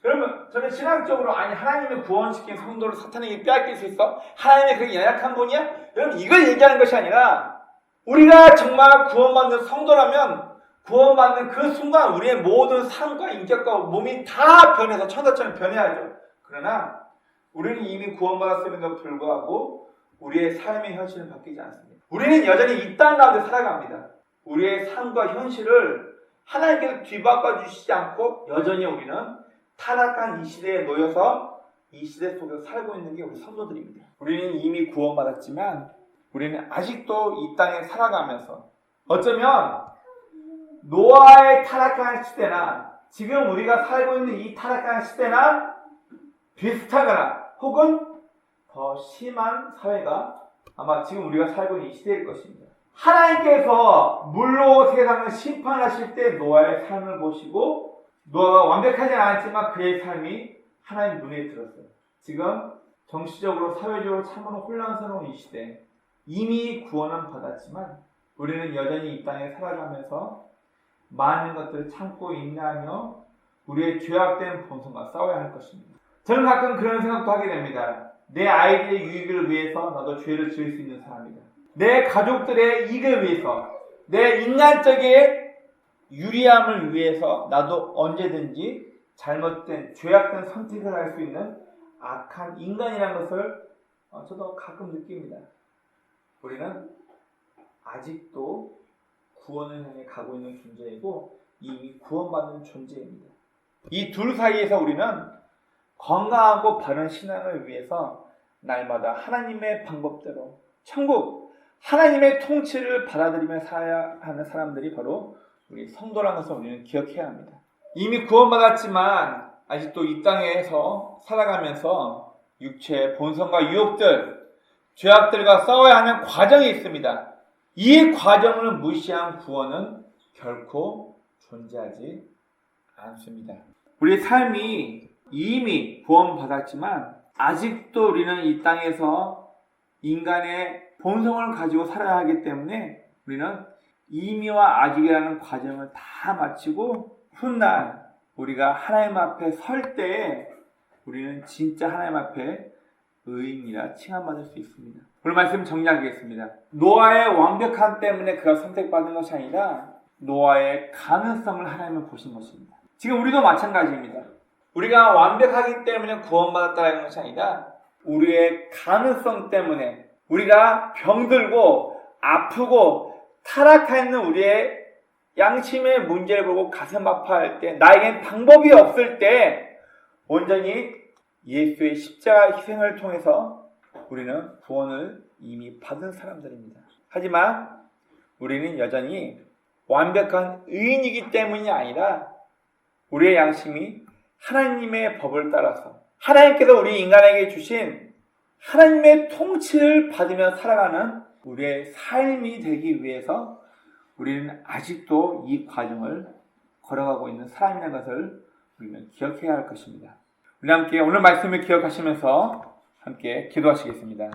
그러면 저는 신학적으로 아니 하나님이 구원시킨 성도를 사탄에게 빼앗길 수 있어? 하나님이 그렇게 연약한 분이야? 여러분 이걸 얘기하는 것이 아니라 우리가 정말 구원받는 성도라면 구원받는 그 순간 우리의 모든 삶과 인격과 몸이 다 변해서 천사처럼 변해야죠. 그러나 우리는 이미 구원받았음에도 불구하고 우리의 삶의 현실은 바뀌지 않습니다. 우리는 여전히 이 땅 가운데 살아갑니다. 우리의 삶과 현실을 하나님께서 뒤바꿔 주시지 않고 여전히 우리는 타락한 이 시대에 놓여서 이 시대 속에서 살고 있는 게 우리 성도들입니다. 우리는 이미 구원받았지만 우리는 아직도 이 땅에 살아가면서 어쩌면 노아의 타락한 시대나 지금 우리가 살고 있는 이 타락한 시대나 비슷하거나 혹은 더 심한 사회가 아마 지금 우리가 살고 있는 이 시대일 것입니다. 하나님께서 물로 세상을 심판하실 때 노아의 삶을 보시고 노아가 완벽하지 않았지만 그의 삶이 하나님 눈에 들었어요. 지금 정치적으로 사회적으로 참으로 혼란스러운 이 시대 이미 구원은 받았지만 우리는 여전히 이 땅에 살아가면서 많은 것들을 참고 인내하며 우리의 죄악된 본성과 싸워야 할 것입니다. 저는 가끔 그런 생각도 하게 됩니다. 내 아이들의 유익을 위해서 나도 죄를 지을 수 있는 사람이다. 내 가족들의 이익을 위해서 내 인간적인 유리함을 위해서 나도 언제든지 잘못된 죄악된 선택을 할 수 있는 악한 인간이라는 것을 저도 가끔 느낍니다. 우리는 아직도 구원을 향해 가고 있는 존재이고 이미 구원받는 존재입니다. 이 둘 사이에서 우리는 건강하고 바른 신앙을 위해서 날마다 하나님의 방법대로 천국, 하나님의 통치를 받아들이며 살아야 하는 사람들이 바로 우리 성도라는 것을 우리는 기억해야 합니다. 이미 구원받았지만 아직도 이 땅에서 살아가면서 육체의 본성과 유혹들, 죄악들과 싸워야 하는 과정이 있습니다. 이 과정을 무시한 구원은 결코 존재하지 않습니다. 우리의 삶이 이미 구원받았지만 아직도 우리는 이 땅에서 인간의 본성을 가지고 살아야 하기 때문에 우리는 이미와 아직이라는 과정을 다 마치고 훗날 우리가 하나님 앞에 설 때에 우리는 진짜 하나님 앞에 의인이라 칭함받을 수 있습니다. 오늘 말씀 정리하겠습니다. 노아의 완벽함 때문에 그가 선택받은 것이 아니라 노아의 가능성을 하나님은 보신 것입니다. 지금 우리도 마찬가지입니다. 우리가 완벽하기 때문에 구원받았다는 것이 아니라 우리의 가능성 때문에 우리가 병들고 아프고 타락하는 우리의 양심의 문제를 보고 가슴 아파할 때 나에겐 방법이 없을 때 온전히 예수의 십자가 희생을 통해서 우리는 구원을 이미 받은 사람들입니다. 하지만 우리는 여전히 완벽한 의인이기 때문이 아니라 우리의 양심이 하나님의 법을 따라서 하나님께서 우리 인간에게 주신 하나님의 통치를 받으며 살아가는 우리의 삶이 되기 위해서 우리는 아직도 이 과정을 걸어가고 있는 사람이라는 것을 우리는 기억해야 할 것입니다. 우리 함께 오늘 말씀을 기억하시면서 함께 기도하시겠습니다.